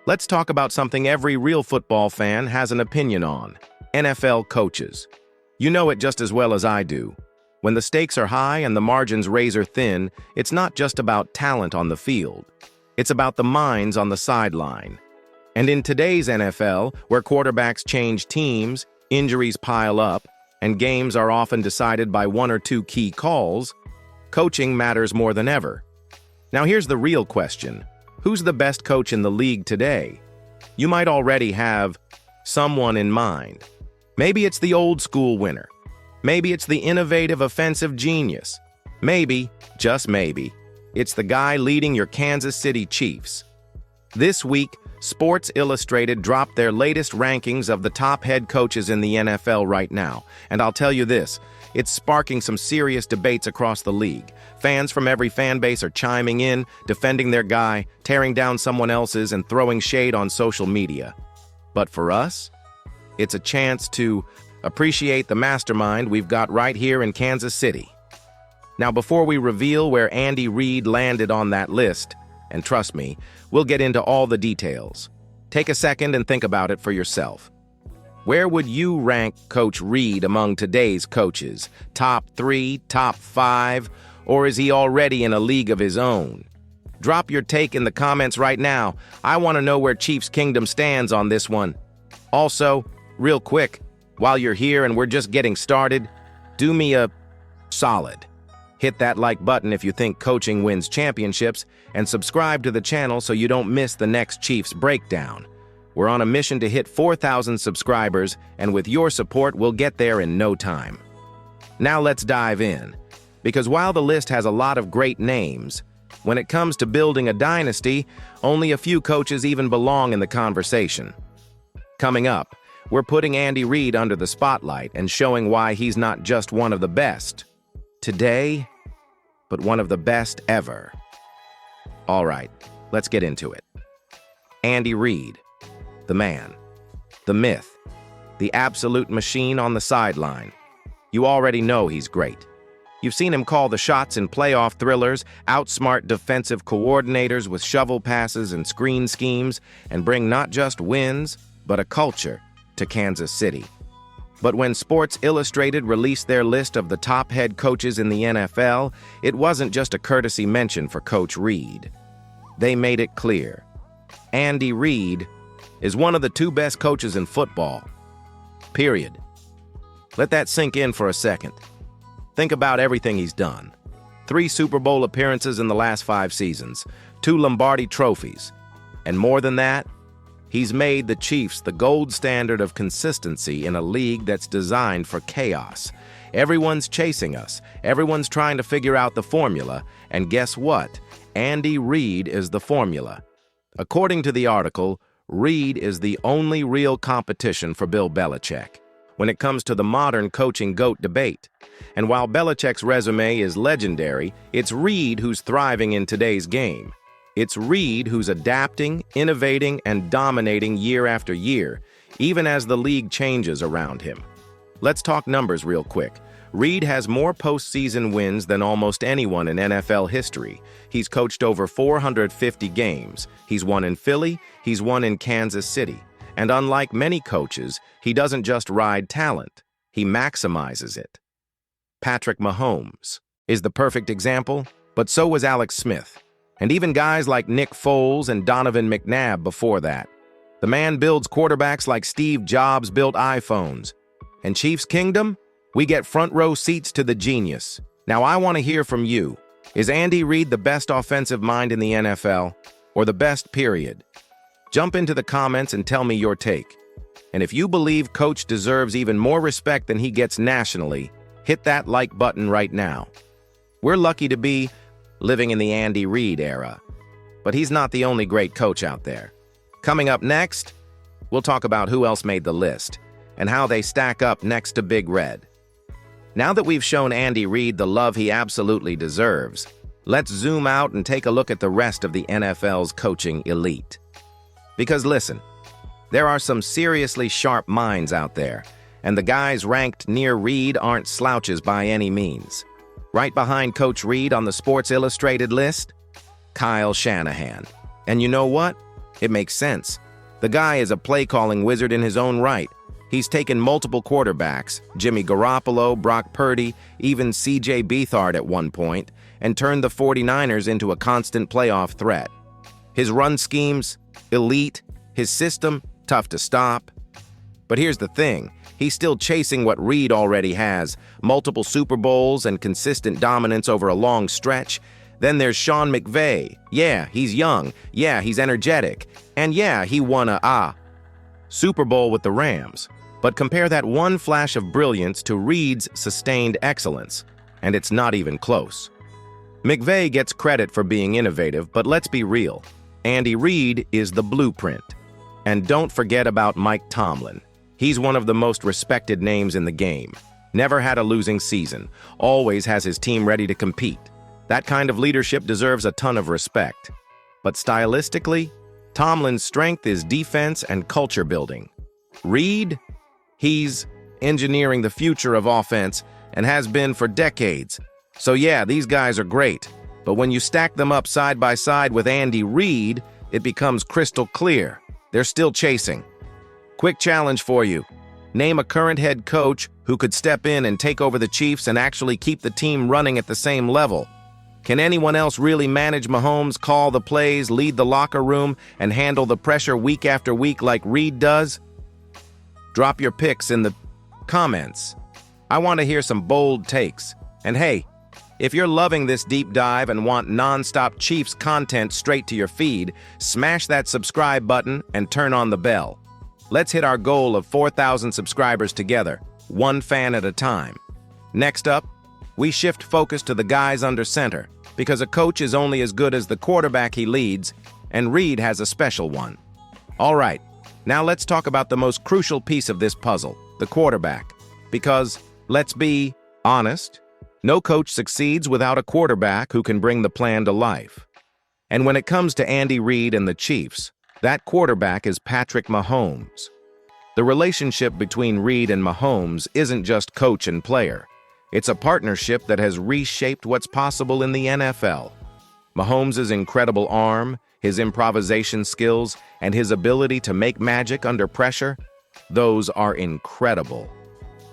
Let's talk about something every real football fan has an opinion on: NFL coaches. You know it just as well as I do. When the stakes are high and the margins razor thin, it's not just about talent on the field. It's about the minds on the sideline. And in today's NFL, where quarterbacks change teams, injuries pile up, and games are often decided by one or two key calls, coaching matters more than ever. Now here's the real question: who's the best coach in the league today? You might already have someone in mind. Maybe it's the old school winner. Maybe it's the innovative offensive genius. Maybe, just maybe, it's the guy leading your Kansas City Chiefs. This week, Sports Illustrated dropped their latest rankings of the top head coaches in the NFL right now. And I'll tell you this, it's sparking some serious debates across the league. Fans from every fan base are chiming in, defending their guy, tearing down someone else's, and throwing shade on social media. But for us, it's a chance to appreciate the mastermind we've got right here in Kansas City. Now, before we reveal where Andy Reid landed on that list, and trust me, we'll get into all the details, take a second and think about it for yourself. Where would you rank Coach Reid among today's coaches? Top 3, top 5, or is he already in a league of his own? Drop your take in the comments right now. I want to know where Chiefs Kingdom stands on this one. Also, real quick, while you're here and we're just getting started, do me a solid. Hit that like button if you think coaching wins championships, and subscribe to the channel so you don't miss the next Chiefs breakdown. We're on a mission to hit 4,000 subscribers, and with your support, we'll get there in no time. Now let's dive in, because while the list has a lot of great names, when it comes to building a dynasty, only a few coaches even belong in the conversation. Coming up, we're putting Andy Reid under the spotlight and showing why he's not just one of the best today, but one of the best ever. All right, let's get into it. Andy Reid, the man, the myth, the absolute machine on the sideline. You already know he's great. You've seen him call the shots in playoff thrillers, outsmart defensive coordinators with shovel passes and screen schemes, and bring not just wins, but a culture to Kansas City. But when Sports Illustrated released their list of the top head coaches in the NFL, it wasn't just a courtesy mention for Coach Reid. They made it clear: Andy Reid is one of the 2 best coaches in football. Period. Let that sink in for a second. Think about everything he's done. 3 Super Bowl appearances in the last 5 seasons, 2 Lombardi trophies, and more than that, he's made the Chiefs the gold standard of consistency in a league that's designed for chaos. Everyone's chasing us. Everyone's trying to figure out the formula. And guess what? Andy Reid is the formula. According to the article, Reid is the only real competition for Bill Belichick when it comes to the modern coaching GOAT debate. And while Belichick's resume is legendary, it's Reid who's thriving in today's game. It's Reid who's adapting, innovating, and dominating year after year, even as the league changes around him. Let's talk numbers real quick. Reid has more postseason wins than almost anyone in NFL history. He's coached over 450 games. He's won in Philly, he's won in Kansas City. And unlike many coaches, he doesn't just ride talent, he maximizes it. Patrick Mahomes is the perfect example, but so was Alex Smith. And even guys like Nick Foles and Donovan McNabb before that. The man builds quarterbacks like Steve Jobs built iPhones. And Chiefs Kingdom? We get front row seats to the genius. Now I want to hear from you. Is Andy Reid the best offensive mind in the NFL? Or the best, period? Jump into the comments and tell me your take. And if you believe Coach deserves even more respect than he gets nationally, hit that like button right now. We're lucky to be living in the Andy Reid era. But he's not the only great coach out there. Coming up next, we'll talk about who else made the list and how they stack up next to Big Red. Now that we've shown Andy Reid the love he absolutely deserves, let's zoom out and take a look at the rest of the NFL's coaching elite. Because listen, there are some seriously sharp minds out there, and the guys ranked near Reid aren't slouches by any means. Right behind Coach Reid on the Sports Illustrated list, Kyle Shanahan. And you know what? It makes sense. The guy is a play-calling wizard in his own right. He's taken multiple quarterbacks, Jimmy Garoppolo, Brock Purdy, even C.J. Beathard at one point, and turned the 49ers into a constant playoff threat. His run schemes, elite. His system, tough to stop. But here's the thing. He's still chasing what Reid already has, multiple Super Bowls and consistent dominance over a long stretch. Then there's Sean McVay. Yeah, he's young. Yeah, he's energetic. And yeah, he won a Super Bowl with the Rams. But compare that one flash of brilliance to Reid's sustained excellence, and it's not even close. McVay gets credit for being innovative, but let's be real. Andy Reid is the blueprint. And don't forget about Mike Tomlin. He's one of the most respected names in the game. Never had a losing season. Always has his team ready to compete. That kind of leadership deserves a ton of respect. But stylistically, Tomlin's strength is defense and culture building. Reid? He's engineering the future of offense and has been for decades. So yeah, these guys are great. But when you stack them up side by side with Andy Reid, it becomes crystal clear. They're still chasing. Quick challenge for you. Name a current head coach who could step in and take over the Chiefs and actually keep the team running at the same level. Can anyone else really manage Mahomes, call the plays, lead the locker room, and handle the pressure week after week like Reid does? Drop your picks in the comments. I want to hear some bold takes. And hey, if you're loving this deep dive and want non-stop Chiefs content straight to your feed, smash that subscribe button and turn on the bell. Let's hit our goal of 4,000 subscribers together, one fan at a time. Next up, we shift focus to the guys under center, because a coach is only as good as the quarterback he leads, and Reid has a special one. All right, now let's talk about the most crucial piece of this puzzle, the quarterback. Because, let's be honest, no coach succeeds without a quarterback who can bring the plan to life. And when it comes to Andy Reid and the Chiefs, that quarterback is Patrick Mahomes. The relationship between Reid and Mahomes isn't just coach and player. It's a partnership that has reshaped what's possible in the NFL. Mahomes' incredible arm, his improvisation skills, and his ability to make magic under pressure, those are incredible.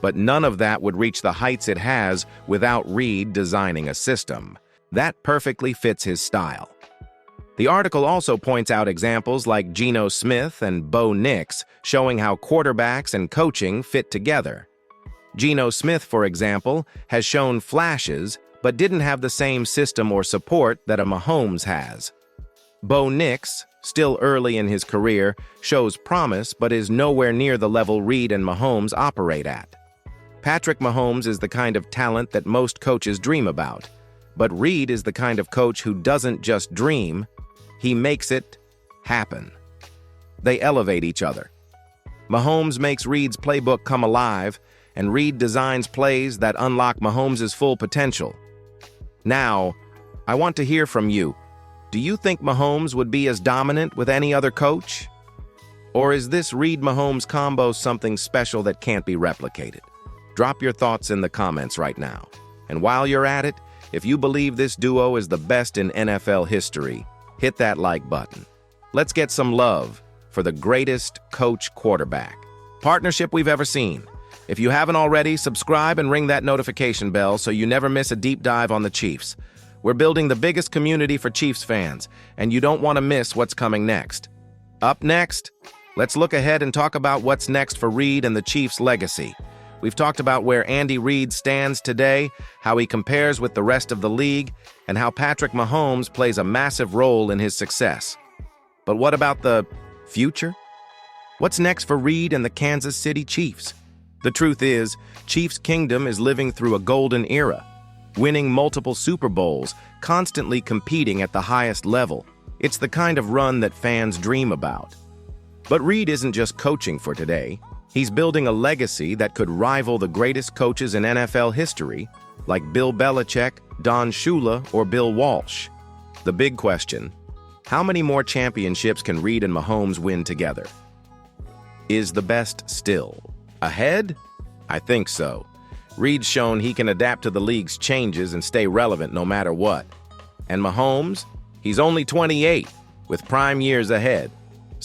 But none of that would reach the heights it has without Reid designing a system. That perfectly fits his style. The article also points out examples like Geno Smith and Bo Nix, showing how quarterbacks and coaching fit together. Geno Smith, for example, has shown flashes, but didn't have the same system or support that a Mahomes has. Bo Nix, still early in his career, shows promise but is nowhere near the level Reid and Mahomes operate at. Patrick Mahomes is the kind of talent that most coaches dream about, but Reid is the kind of coach who doesn't just dream, he makes it happen. They elevate each other. Mahomes makes Reid's playbook come alive, and Reid designs plays that unlock Mahomes' full potential. Now, I want to hear from you. Do you think Mahomes would be as dominant with any other coach? Or is this Reid-Mahomes combo something special that can't be replicated? Drop your thoughts in the comments right now. And while you're at it, if you believe this duo is the best in NFL history, hit that like button. Let's get some love for the greatest coach-quarterback partnership we've ever seen. If you haven't already, subscribe and ring that notification bell so you never miss a deep dive on the Chiefs. We're building the biggest community for Chiefs fans, and you don't want to miss what's coming next. Up next, let's look ahead and talk about what's next for Reid and the Chiefs' legacy. We've talked about where Andy Reid stands today, how he compares with the rest of the league, and how Patrick Mahomes plays a massive role in his success. But what about the future? What's next for Reid and the Kansas City Chiefs? The truth is, Chiefs Kingdom is living through a golden era, winning multiple Super Bowls, constantly competing at the highest level. It's the kind of run that fans dream about. But Reid isn't just coaching for today. He's building a legacy that could rival the greatest coaches in NFL history, like Bill Belichick, Don Shula, or Bill Walsh. The big question, how many more championships can Reid and Mahomes win together? Is the best still ahead? I think so. Reid's shown he can adapt to the league's changes and stay relevant no matter what. And Mahomes? He's only 28, with prime years ahead.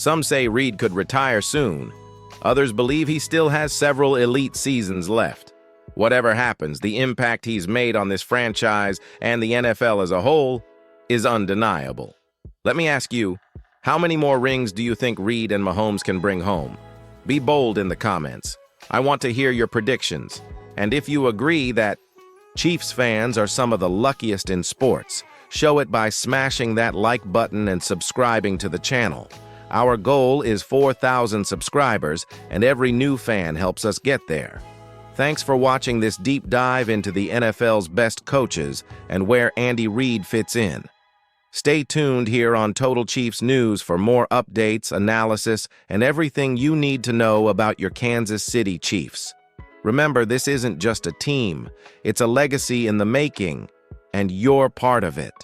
Some say Reid could retire soon. Others believe he still has several elite seasons left. Whatever happens, the impact he's made on this franchise and the NFL as a whole is undeniable. Let me ask you, how many more rings do you think Reid and Mahomes can bring home? Be bold in the comments. I want to hear your predictions. And if you agree that Chiefs fans are some of the luckiest in sports, show it by smashing that like button and subscribing to the channel. Our goal is 4,000 subscribers, and every new fan helps us get there. Thanks for watching this deep dive into the NFL's best coaches and where Andy Reid fits in. Stay tuned here on Total Chiefs News for more updates, analysis, and everything you need to know about your Kansas City Chiefs. Remember, this isn't just a team, it's a legacy in the making, and you're part of it.